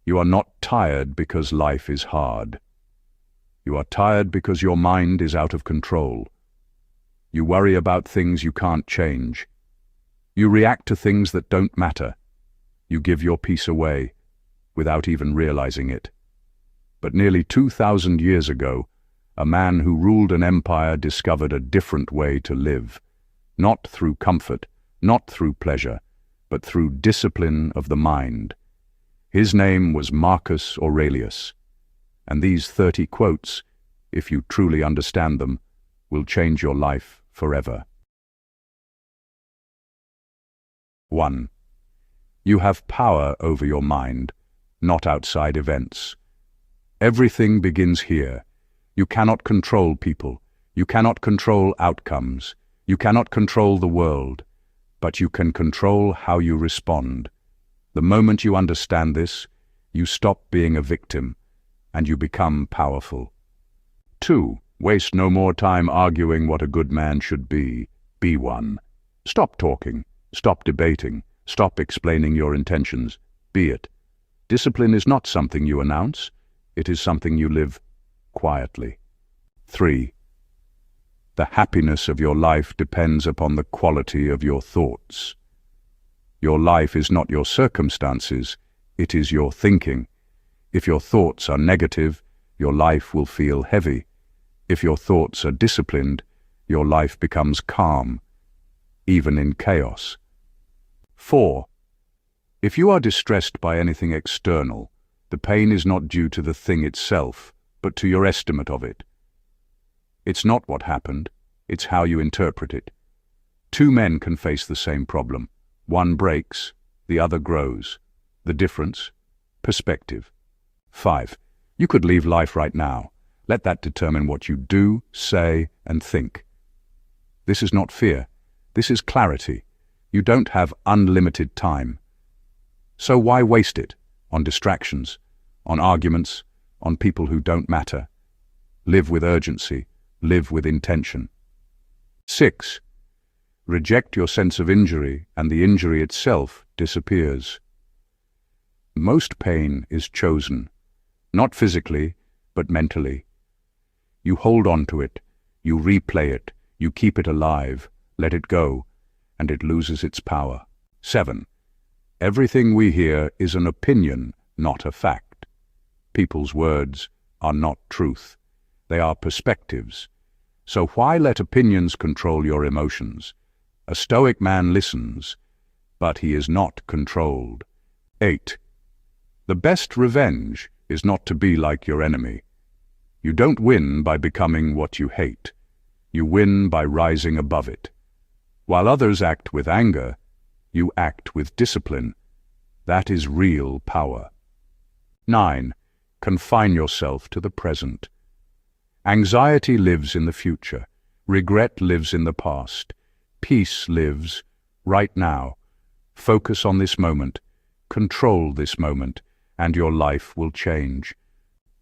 You are not tired because life is hard. You are tired because your mind is out of control. You worry about things you can't change. You react to things that don't matter. You give your peace away without even realizing it. But nearly 2,000 years ago, a man who ruled an empire discovered a different way to live, not through comfort, not through pleasure, but through discipline of the mind. His name was Marcus Aurelius, and these 30 quotes, if you truly understand them, will change your life forever. 1. You have power over your mind, not outside events. Everything begins here. You cannot control people. You cannot control outcomes. You cannot control the world. But you can control how you respond. The moment you understand this, you stop being a victim, and you become powerful. 2. Waste no more time arguing what a good man should be. Be one. Stop talking. Stop debating. Stop explaining your intentions. Be it. Discipline is not something you announce. It is something you live quietly. 3. The happiness of your life depends upon the quality of your thoughts. Your life is not your circumstances, it is your thinking. If your thoughts are negative, your life will feel heavy. If your thoughts are disciplined, your life becomes calm, even in chaos. 4. If you are distressed by anything external, the pain is not due to the thing itself, but to your estimate of it. It's not what happened, it's how you interpret it. 2 men can face the same problem. One breaks, the other grows. The difference? Perspective. 5. You could leave life right now. Let that determine what you do, say, and think. This is not fear. This is clarity. You don't have unlimited time. So why waste it on distractions, on arguments, on people who don't matter? Live with urgency. Live with intention. 6. Reject your sense of injury, and the injury itself disappears. Most pain is chosen, not physically, but mentally. You hold on to it, you replay it, you keep it alive, let it go, and it loses its power. 7. Everything we hear is an opinion, not a fact. People's words are not truth. They are perspectives. So why let opinions control your emotions? A Stoic man listens, but he is not controlled. 8. The best revenge is not to be like your enemy. You don't win by becoming what you hate. You win by rising above it. While others act with anger, you act with discipline. That is real power. 9. Confine yourself to the present. Anxiety lives in the future. Regret lives in the past. Peace lives right now. Focus on this moment. Control this moment, and your life will change.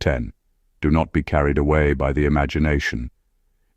10. Do not be carried away by the imagination.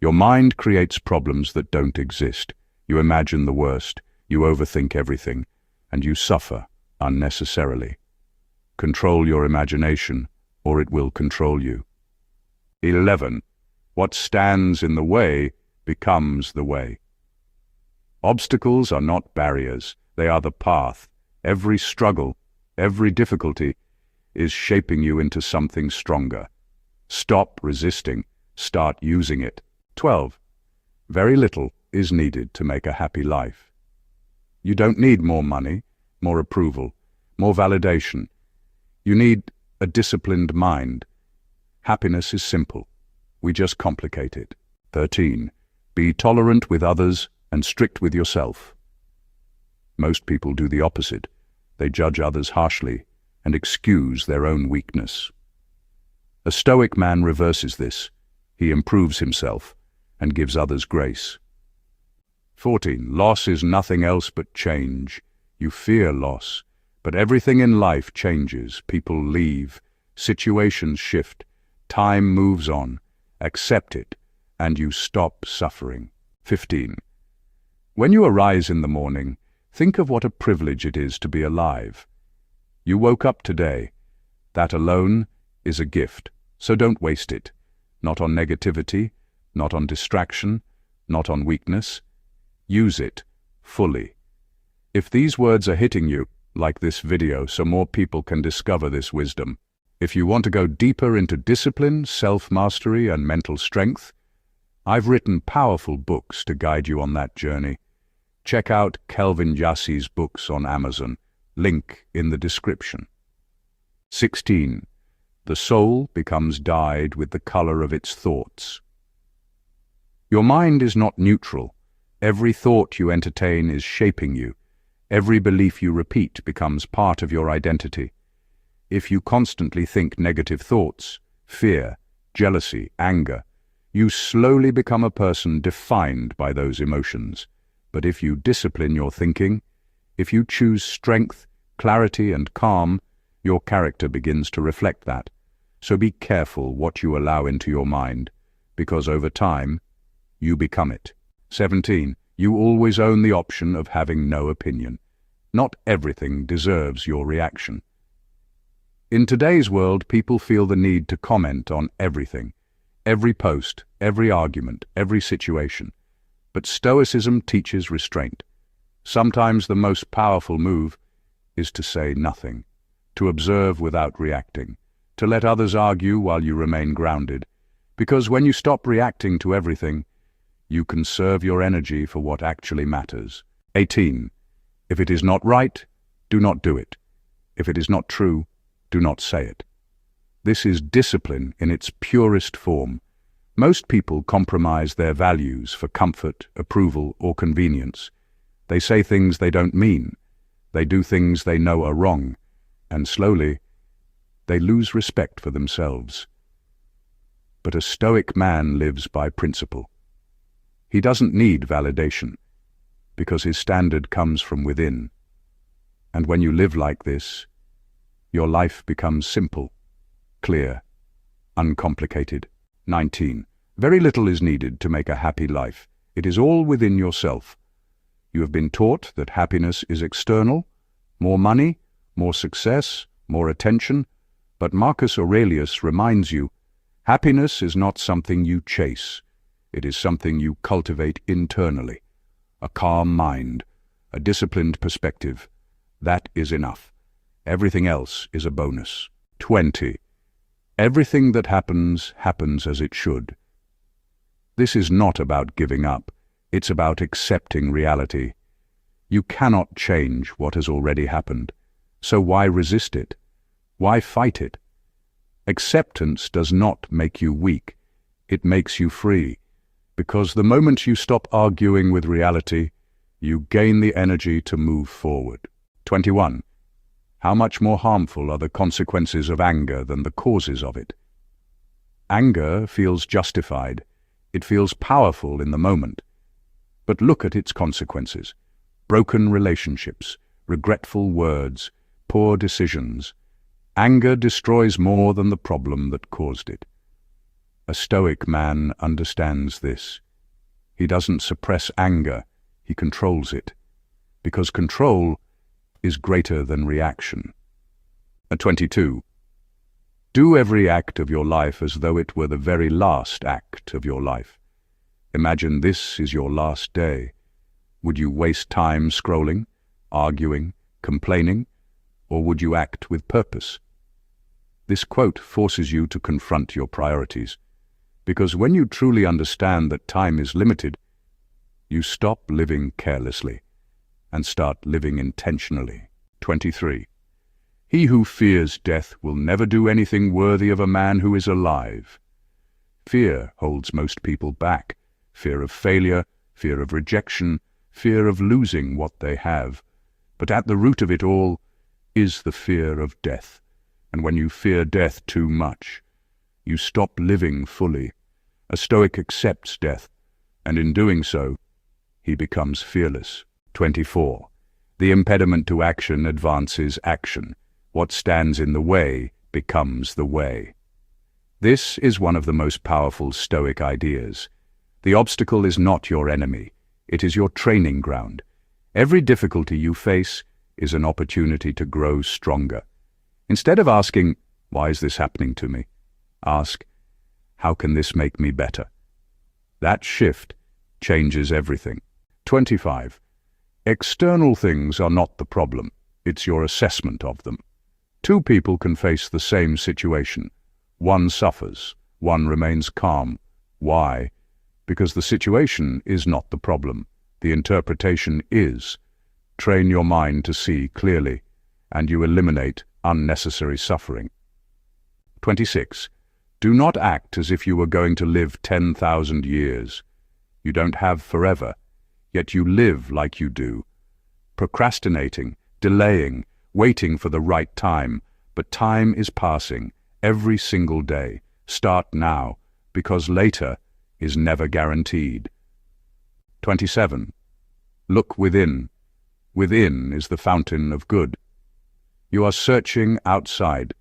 Your mind creates problems that don't exist. You imagine the worst, you overthink everything, and you suffer unnecessarily. Control your imagination, or it will control you. 11. What stands in the way becomes the way. Obstacles are not barriers, they are the path. Every struggle, every difficulty is shaping you into something stronger. Stop resisting, start using it. 12. Very little is needed to make a happy life. You don't need more money, more approval, more validation. You need a disciplined mind. Happiness is simple. We just complicate it. 13. Be tolerant with others and strict with yourself. Most people do the opposite. They judge others harshly and excuse their own weakness. A Stoic man reverses this. He improves himself and gives others grace. 14. Loss is nothing else but change. You fear loss, but everything in life changes. People leave, situations shift, time moves on. Accept it, and you stop suffering. 15. When you arise in the morning, think of what a privilege it is to be alive. You woke up today. That alone is a gift, so don't waste it. Not on negativity, not on distraction, not on weakness. Use it fully. If these words are hitting you, like this video so more people can discover this wisdom. If you want to go deeper into discipline, self-mastery, and mental strength, I've written powerful books to guide you on that journey. Check out 𝐁𝐿𝑉𝒆 books on Amazon, link in the description. 16. The soul becomes dyed with the color of its thoughts. Your mind is not neutral. Every thought you entertain is shaping you. Every belief you repeat becomes part of your identity. If you constantly think negative thoughts, fear, jealousy, anger, you slowly become a person defined by those emotions. But if you discipline your thinking, if you choose strength, clarity, and calm, your character begins to reflect that. So be careful what you allow into your mind, because over time, you become it. 17. You always own the option of having no opinion. Not everything deserves your reaction. In today's world, people feel the need to comment on everything. Every post, every argument, every situation. But Stoicism teaches restraint. Sometimes the most powerful move is to say nothing, to observe without reacting, to let others argue while you remain grounded. Because when you stop reacting to everything, you conserve your energy for what actually matters. 18. If it is not right, do not do it. If it is not true, do not say it. This is discipline in its purest form. Most people compromise their values for comfort, approval, or convenience. They say things they don't mean. They do things they know are wrong. And slowly, they lose respect for themselves. But a Stoic man lives by principle. He doesn't need validation, because his standard comes from within. And when you live like this, your life becomes simple, clear, uncomplicated. 19. Very little is needed to make a happy life. It is all within yourself. You have been taught that happiness is external, more money, more success, more attention, but Marcus Aurelius reminds you, happiness is not something you chase. It is something you cultivate internally. A calm mind, a disciplined perspective. That is enough. Everything else is a bonus. 20. Everything that happens, happens as it should. This is not about giving up. It's about accepting reality. You cannot change what has already happened. So why resist it? Why fight it? Acceptance does not make you weak. It makes you free. Because the moment you stop arguing with reality, you gain the energy to move forward. 21. How much more harmful are the consequences of anger than the causes of it? Anger feels justified. It feels powerful in the moment. But look at its consequences. Broken relationships, regretful words, poor decisions. Anger destroys more than the problem that caused it. A Stoic man understands this. He doesn't suppress anger, he controls it. Because control is greater than reaction. 22. Do every act of your life as though it were the very last act of your life. Imagine this is your last day. Would you waste time scrolling, arguing, complaining, or would you act with purpose? This quote forces you to confront your priorities, because when you truly understand that time is limited, you stop living carelessly and start living intentionally. 23. He who fears death will never do anything worthy of a man who is alive. Fear holds most people back. Fear of failure, fear of rejection, fear of losing what they have. But at the root of it all is the fear of death. And when you fear death too much, you stop living fully. A Stoic accepts death, and in doing so, he becomes fearless. 24. The impediment to action advances action. What stands in the way becomes the way. This is one of the most powerful Stoic ideas. The obstacle is not your enemy. It is your training ground. Every difficulty you face is an opportunity to grow stronger. Instead of asking, Why is this happening to me? Ask, how can this make me better? That shift changes everything. 25. External things are not the problem. It's your assessment of them. Two people can face the same situation. One suffers, one remains calm. Why? Because the situation is not the problem. The interpretation is. Train your mind to see clearly, and you eliminate unnecessary suffering. 26. Do not act as if you were going to live 10,000 years. You don't have forever, yet you live like you do. Procrastinating, delaying, waiting for the right time, but time is passing every single day. Start now, because later is never guaranteed. 27. Look within. Within is the fountain of good. You are searching outside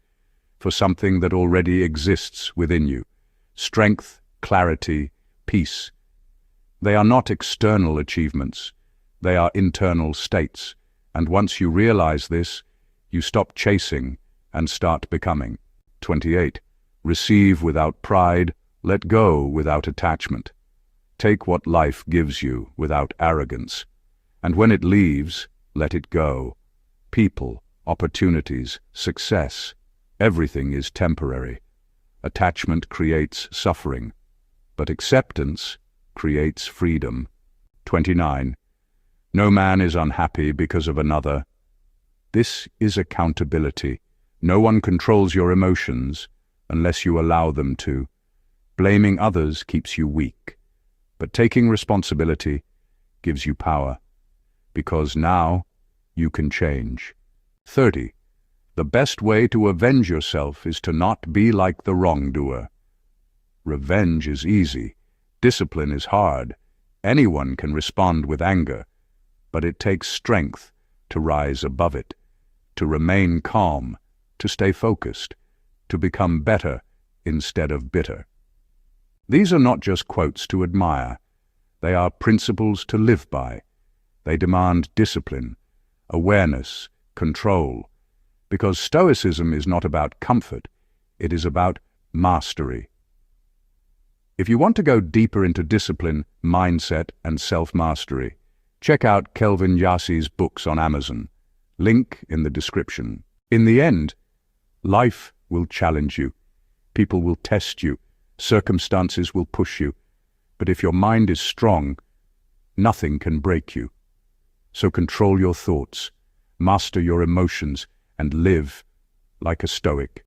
for something that already exists within you. Strength, clarity, peace. They are not external achievements. They are internal states. And once you realize this, you stop chasing and start becoming. 28. Receive without pride. Let go without attachment. Take what life gives you without arrogance. And when it leaves, let it go. People, opportunities, success. Everything is temporary. Attachment creates suffering, but acceptance creates freedom. 29. No man is unhappy because of another. This is accountability. No one controls your emotions unless you allow them to. Blaming others keeps you weak, but taking responsibility gives you power, because now you can change. 30. The best way to avenge yourself is to not be like the wrongdoer. Revenge is easy. Discipline is hard. Anyone can respond with anger, but it takes strength to rise above it, to remain calm, to stay focused, to become better instead of bitter. These are not just quotes to admire. They are principles to live by. They demand discipline, awareness, control, because Stoicism is not about comfort, it is about mastery. If you want to go deeper into discipline, mindset, and self-mastery, check out 𝐁𝐍𝐿 books on Amazon. Link in the description. In the end, life will challenge you. People will test you. Circumstances will push you. But if your mind is strong, nothing can break you. So control your thoughts, master your emotions, and live like a Stoic.